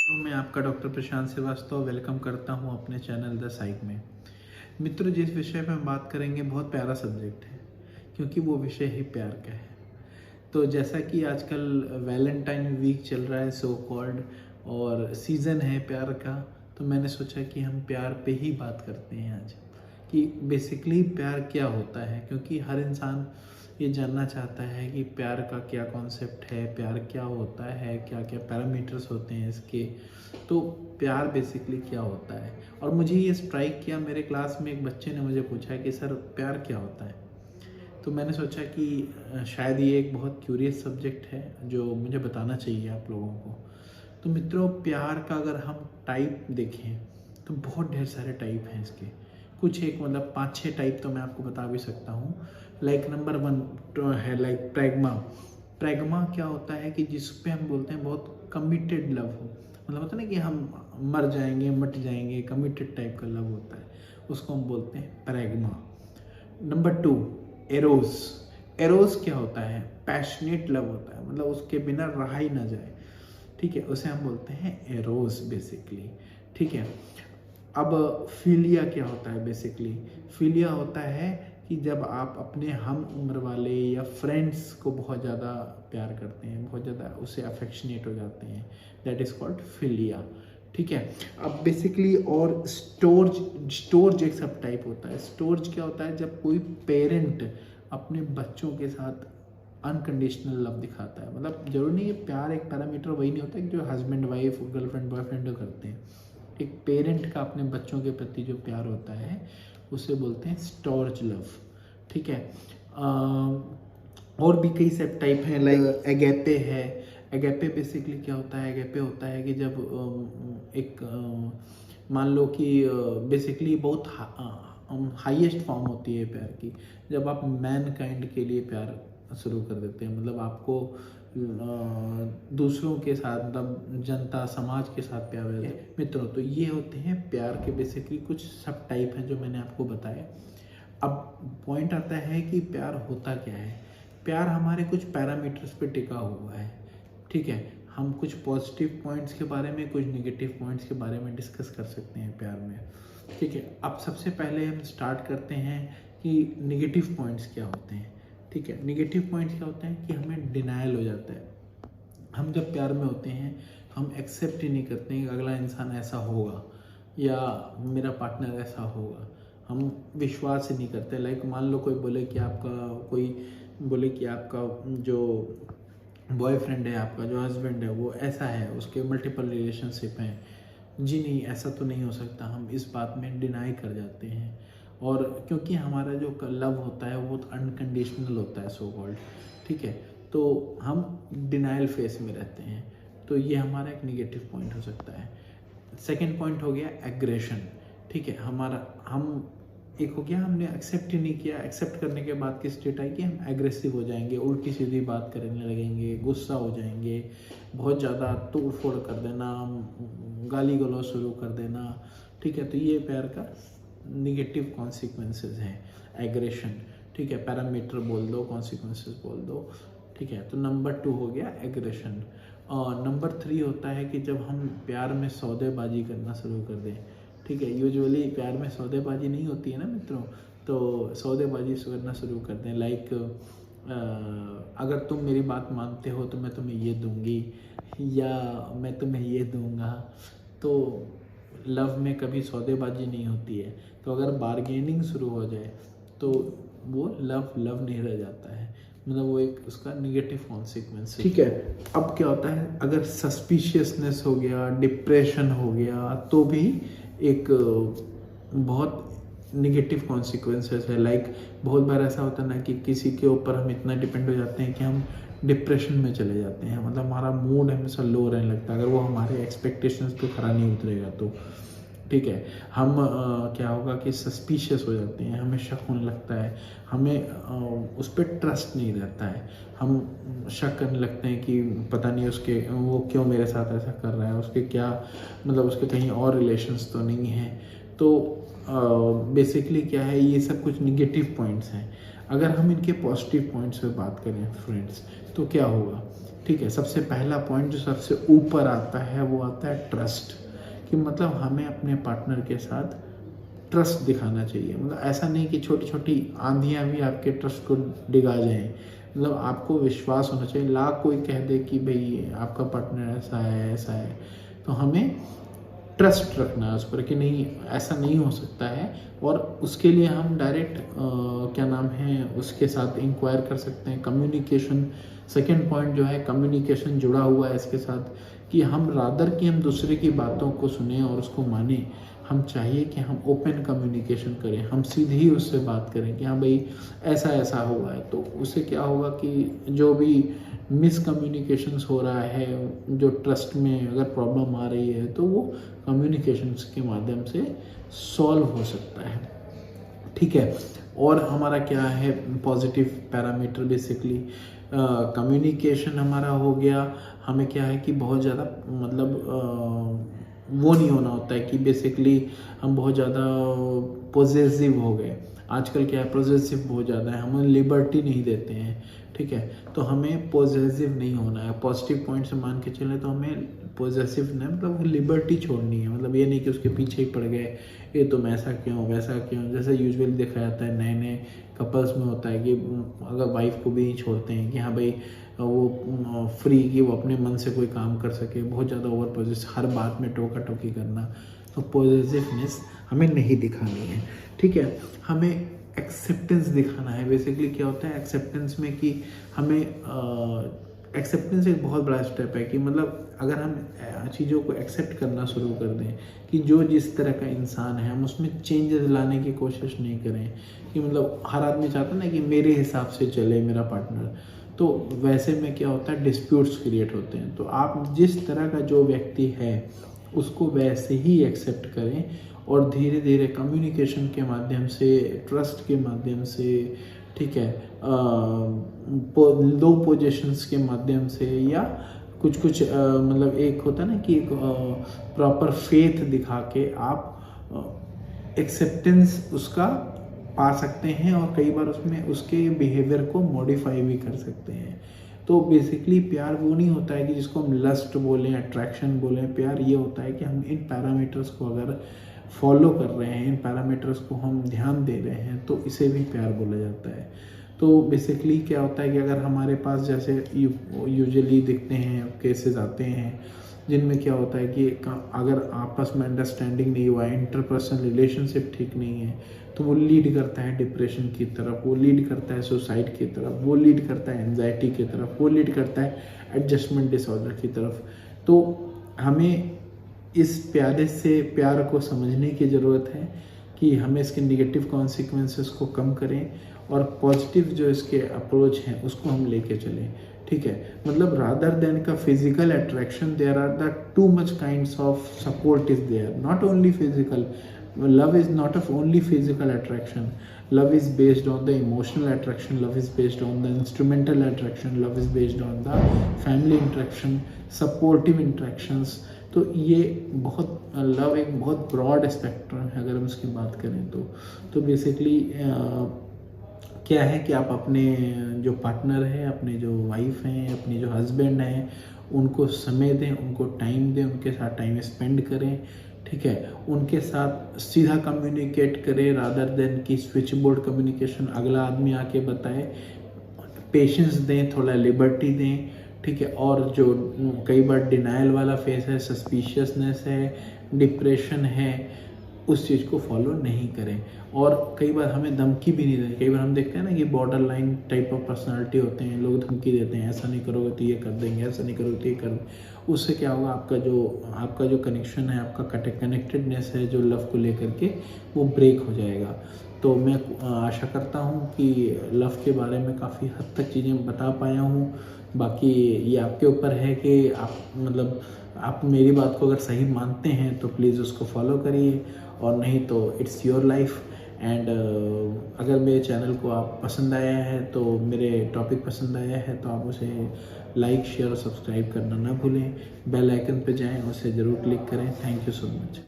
मैं आपका डॉक्टर प्रशांत श्रीवास्तव वेलकम करता हूं अपने चैनल द साइक में। मित्रों, जिस विषय पे हम बात करेंगे बहुत प्यारा सब्जेक्ट है, क्योंकि वो विषय ही प्यार का है। तो जैसा कि आजकल वैलेंटाइन वीक चल रहा है सो कॉल्ड, और सीज़न है प्यार का, तो मैंने सोचा कि हम प्यार पे ही बात करते हैं आज, कि बेसिकली प्यार क्या होता है। क्योंकि हर इंसान ये जानना चाहता है कि प्यार का क्या कॉन्सेप्ट है, प्यार क्या होता है, क्या क्या पैरामीटर्स होते हैं इसके। तो प्यार बेसिकली क्या होता है। और मुझे ये स्ट्राइक किया, मेरे क्लास में एक बच्चे ने मुझे पूछा कि सर प्यार क्या होता है। तो मैंने सोचा कि शायद ये एक बहुत क्यूरियस सब्जेक्ट है जो मुझे बताना चाहिए आप लोगों को। तो मित्रों, प्यार का अगर हम टाइप देखें तो बहुत ढेर सारे टाइप हैं इसके। कुछ एक मतलब 5-6 टाइप तो मैं आपको बता भी सकता हूँ। लाइक नंबर 1 तो है लाइक प्रैग्मा। प्रैग्मा क्या होता है कि जिस पे हम बोलते हैं बहुत कमिटेड लव हो, मतलब होता है ना कि हम मर जाएंगे मट जाएंगे, कमिटेड टाइप का लव होता है, उसको हम बोलते हैं प्रैग्मा। Number 2 arrows. एरोस क्या होता है? पैशनेट लव होता है, मतलब उसके बिना रहा ही ना जाए, ठीक है, उसे हम बोलते हैं एरोस बेसिकली, ठीक है। अब फिलिया क्या होता है? बेसिकली फिलिया होता है कि जब आप अपने हम उम्र वाले या फ्रेंड्स को बहुत ज़्यादा प्यार करते हैं, बहुत ज़्यादा उससे अफेक्शनेट हो जाते हैं, दैट इज़ कॉल्ड फिलिया, ठीक है। अब बेसिकली और स्टोर्ज एक सब टाइप होता है। स्टोर्ज क्या होता है? जब कोई पेरेंट अपने बच्चों के साथ अनकंडीशनल लव दिखाता है, मतलब जरूरी नहीं है प्यार एक पैरामीटर वही नहीं होता कि जो हस्बैंड वाइफ गर्लफ्रेंड बॉयफ्रेंड करते हैं। एक पेरेंट का अपने बच्चों के प्रति जो प्यार होता है उसे बोलते हैं स्टोर्ज लव, ठीक है। और भी कई सब टाइप हैं, लाइक एगेपे है। एगेपे बेसिकली क्या होता है? एगेपे होता है कि जब एक मान लो कि बेसिकली बहुत हाईएस्ट फॉर्म होती है प्यार की, जब आप मैन काइंड के लिए प्यार शुरू कर देते हैं, मतलब आपको दूसरों के साथ, मतलब जनता समाज के साथ प्यार है। मित्रों, तो ये होते हैं प्यार के बेसिकली कुछ सब टाइप हैं जो मैंने आपको बताया। अब पॉइंट आता है कि प्यार होता क्या है। प्यार हमारे कुछ पैरामीटर्स पे टिका हुआ है, ठीक है। हम कुछ पॉजिटिव पॉइंट्स के बारे में, कुछ नेगेटिव पॉइंट्स के बारे में डिस्कस कर सकते हैं प्यार में, ठीक है। अब सबसे पहले हम स्टार्ट करते हैं कि नेगेटिव पॉइंट्स क्या होते हैं, ठीक है। नेगेटिव पॉइंट्स क्या होते हैं कि हमें डिनायल हो जाता है। हम जब प्यार में होते हैं हम एक्सेप्ट ही नहीं करते हैं कि अगला इंसान ऐसा होगा या मेरा पार्टनर ऐसा होगा, हम विश्वास ही नहीं करते। लाइक मान लो कोई बोले कि आपका जो बॉयफ्रेंड है, आपका जो हस्बैंड है वो ऐसा है, उसके मल्टीपल रिलेशनशिप हैं, जी नहीं ऐसा तो नहीं हो सकता, हम इस बात में डिनाई कर जाते हैं। और क्योंकि हमारा जो लव होता है वो अनकंडीशनल होता है सो कॉल्ड, ठीक है, तो हम डिनाइल फेस में रहते हैं। तो ये हमारा एक निगेटिव पॉइंट हो सकता है। सेकेंड पॉइंट हो गया एग्रेशन, ठीक है। हम एक हो गया, हमने एक्सेप्ट ही नहीं किया, एक्सेप्ट करने के बाद की स्टेट आई कि हम एग्रेसिव हो जाएंगे, उल्टी सीधी बात करने लगेंगे, गुस्सा हो जाएंगे, बहुत ज़्यादा तोड़ फोड़ कर देना, गाली गलौज शुरू कर देना, ठीक है। तो ये प्यार का निगेटिव कॉन्सिक्वेंसेस हैं, एग्रेशन, ठीक है। पैरामीटर बोल दो, कॉन्सिक्वेंसेस बोल दो, ठीक है। तो नंबर 2 हो गया एग्रेशन। और नंबर 3 होता है कि जब हम प्यार में सौदेबाजी करना शुरू कर दें, ठीक है। यूजुअली प्यार में सौदेबाजी नहीं होती है ना मित्रों, तो सौदेबाजी करना शुरू कर दें। लाइक अगर तुम मेरी बात मानते हो तो मैं तुम्हें ये दूंगी या मैं तुम्हें ये दूंगा। तो लव में कभी सौदेबाजी नहीं होती है, तो अगर बार्गेनिंग शुरू हो जाए तो वो लव नहीं रह जाता है, मतलब वो एक उसका निगेटिव कॉन्सिक्वेंस है, ठीक है। अब क्या होता है, अगर सस्पिशियसनेस हो गया, डिप्रेशन हो गया, तो भी एक बहुत निगेटिव कॉन्सिक्वेंसेस है। लाइक बहुत बार ऐसा होता है ना कि किसी के ऊपर हम इतना डिपेंड हो जाते हैं कि हम डिप्रेशन में चले जाते हैं, मतलब हमारा मूड हमेशा लो रहने लगता है अगर वो हमारे एक्सपेक्टेशंस पे खरा नहीं उतरेगा तो, ठीक है। हम क्या होगा कि सस्पिशियस हो जाते हैं, हमें शक होने लगता है, हमें उस पर ट्रस्ट नहीं रहता है, हम शक करने लगते हैं कि पता नहीं वो क्यों मेरे साथ ऐसा कर रहा है, उसके क्या मतलब उसके कहीं और रिलेशंस तो नहीं हैं। तो बेसिकली क्या है, ये सब कुछ निगेटिव पॉइंट्स हैं। अगर हम इनके पॉजिटिव पॉइंट्स पे बात करें फ्रेंड्स, तो क्या होगा, ठीक है। सबसे पहला पॉइंट जो सबसे ऊपर आता है वो आता है ट्रस्ट, कि मतलब हमें अपने पार्टनर के साथ ट्रस्ट दिखाना चाहिए। मतलब ऐसा नहीं कि छोटी छोटी आंधियाँ भी आपके ट्रस्ट को डिगा जाएं। मतलब आपको विश्वास होना चाहिए। लाख कोई कह दे कि भाई आपका पार्टनर ऐसा है ऐसा है, तो हमें ट्रस्ट रखना है उस पर कि नहीं, ऐसा नहीं हो सकता है। और उसके लिए हम डायरेक्ट क्या नाम है, उसके साथ इंक्वायर कर सकते हैं। कम्युनिकेशन, सेकंड पॉइंट जो है, कम्युनिकेशन जुड़ा हुआ है इसके साथ, कि हम रादर कि हम दूसरे की बातों को सुने और उसको माने, हम चाहिए कि हम ओपन कम्युनिकेशन करें, हम सीधे ही उससे बात करें कि हाँ भाई ऐसा ऐसा हुआ है। तो उससे क्या होगा कि जो भी मिसकम्युनिकेशंस हो रहा है, जो ट्रस्ट में अगर प्रॉब्लम आ रही है, तो वो कम्युनिकेशंस के माध्यम से सॉल्व हो सकता है, ठीक है। और हमारा क्या है पॉजिटिव पैरामीटर, बेसिकली कम्युनिकेशन हमारा हो गया। हमें क्या है कि बहुत ज़्यादा मतलब वो नहीं होना होता है कि बेसिकली हम बहुत ज़्यादा पॉजेसिव हो गए। आजकल क्या है, पॉजेसिव बहुत ज़्यादा है, हम लिबर्टी नहीं देते हैं, ठीक है। तो हमें पॉजेसिव नहीं होना है। पॉजिटिव पॉइंट से मान के चले तो हमें पॉजेसिव नहीं, मतलब लिबर्टी छोड़नी है। मतलब ये नहीं कि उसके पीछे ही पड़ गए, ये तुम ऐसा क्यों वैसा क्यों, जैसे यूजुअली देखा जाता है नए नए कपल्स में होता है कि अगर वाइफ को भी नहीं छोड़ते हैं कि हाँ भाई वो फ्री, कि वो अपने मन से कोई काम कर सके। बहुत ज़्यादा ओवर पॉजिटिव, हर बात में टोका टोकी करना, तो पॉजिटिवनेस हमें नहीं दिखानी है, ठीक है। हमें एक्सेप्टेंस दिखाना है। बेसिकली क्या होता है एक्सेप्टेंस में, कि हमें एक्सेप्टेंस एक बहुत बड़ा स्टेप है, कि मतलब अगर हम चीज़ों को एक्सेप्ट करना शुरू कर दें कि जो जिस तरह का इंसान है, हम उसमें चेंजेस लाने की कोशिश नहीं करें। कि मतलब हर आदमी चाहता है ना कि मेरे हिसाब से चले मेरा पार्टनर, तो वैसे में क्या होता है, डिस्प्यूट्स क्रिएट होते हैं। तो आप जिस तरह का जो व्यक्ति है उसको वैसे ही एक्सेप्ट करें, और धीरे धीरे कम्युनिकेशन के माध्यम से, ट्रस्ट के माध्यम से, ठीक है, लो पोजीशंस के माध्यम से, या कुछ कुछ मतलब एक होता है ना कि एक प्रॉपर फेथ दिखा के आप एक्सेप्टेंस उसका पा सकते हैं, और कई बार उसमें उसके बिहेवियर को मॉडिफाई भी कर सकते हैं। तो बेसिकली प्यार वो नहीं होता है कि जिसको हम लस्ट बोलें, अट्रैक्शन बोलें। प्यार ये होता है कि हम इन पैरामीटर्स को अगर फॉलो कर रहे हैं, इन पैरामीटर्स को हम ध्यान दे रहे हैं, तो इसे भी प्यार बोला जाता है। तो बेसिकली क्या होता है कि अगर हमारे पास जैसे यूजुअली दिखते हैं केसेस आते हैं जिनमें क्या होता है कि अगर आपस में अंडरस्टैंडिंग नहीं हुआ, इंटरपर्सनल रिलेशनशिप ठीक नहीं है, तो वो लीड करता है डिप्रेशन की तरफ, वो लीड करता है सुसाइड की तरफ, वो लीड करता है एंजाइटी की तरफ, वो लीड करता है एडजस्टमेंट डिसऑर्डर की तरफ। तो हमें इस प्यार को समझने की ज़रूरत है कि हमें इसके निगेटिव कॉन्सिक्वेंसेस को कम करें, और पॉजिटिव जो इसके अप्रोच हैं उसको हम लेके चलें, ठीक है। मतलब रादर देन का physical attraction, there are the too much kinds of support is there, not only physical. Love is not of only physical attraction. Love is based on the emotional attraction. Love is based on the instrumental attraction. Love is based on the family interaction, supportive interactions. तो ये बहुत love एक बहुत broad spectrum है अगर हम उसकी बात करें तो बेसिकली क्या है कि आप अपने जो पार्टनर है, अपने जो वाइफ हैं, अपने जो हस्बैंड हैं, उनको समय दें, उनको टाइम दें, उनके साथ टाइम स्पेंड करें, ठीक है। उनके साथ सीधा कम्युनिकेट करें रादर देन कि स्विच बोर्ड कम्युनिकेशन अगला आदमी आके बताए। पेशेंस दें, थोड़ा लिबर्टी दें, ठीक है। और जो कई बार डिनाइल वाला फेस है, सस्पिशियसनेस है, डिप्रेशन है, उस चीज़ को फॉलो नहीं करें। और कई बार हमें धमकी भी नहीं देनी। कई बार हम देखते हैं ना कि border line type of personality होते हैं, लोग धमकी देते हैं, ऐसा नहीं करोगे तो ये कर देंगे, ऐसा नहीं करोगे तो ये कर देंगे। उससे क्या होगा, आपका जो कनेक्शन है, आपका कनेक्टेडनेस है जो लव को लेकर के, वो ब्रेक हो जाएगा। तो मैं आशा करता हूँ कि लव के बारे में काफ़ी हद तक चीज़ें बता पाया हूँ। बाकी ये आपके ऊपर है कि आप मेरी बात को अगर सही मानते हैं तो प्लीज़ उसको फॉलो करिए, और नहीं तो इट्स योर लाइफ। एंड अगर मेरे चैनल को आप पसंद आया है, तो मेरे टॉपिक पसंद आया है, तो आप उसे लाइक, शेयर और सब्सक्राइब करना ना भूलें। बेल आइकन पे जाएं, उसे ज़रूर क्लिक करें। Thank you so much.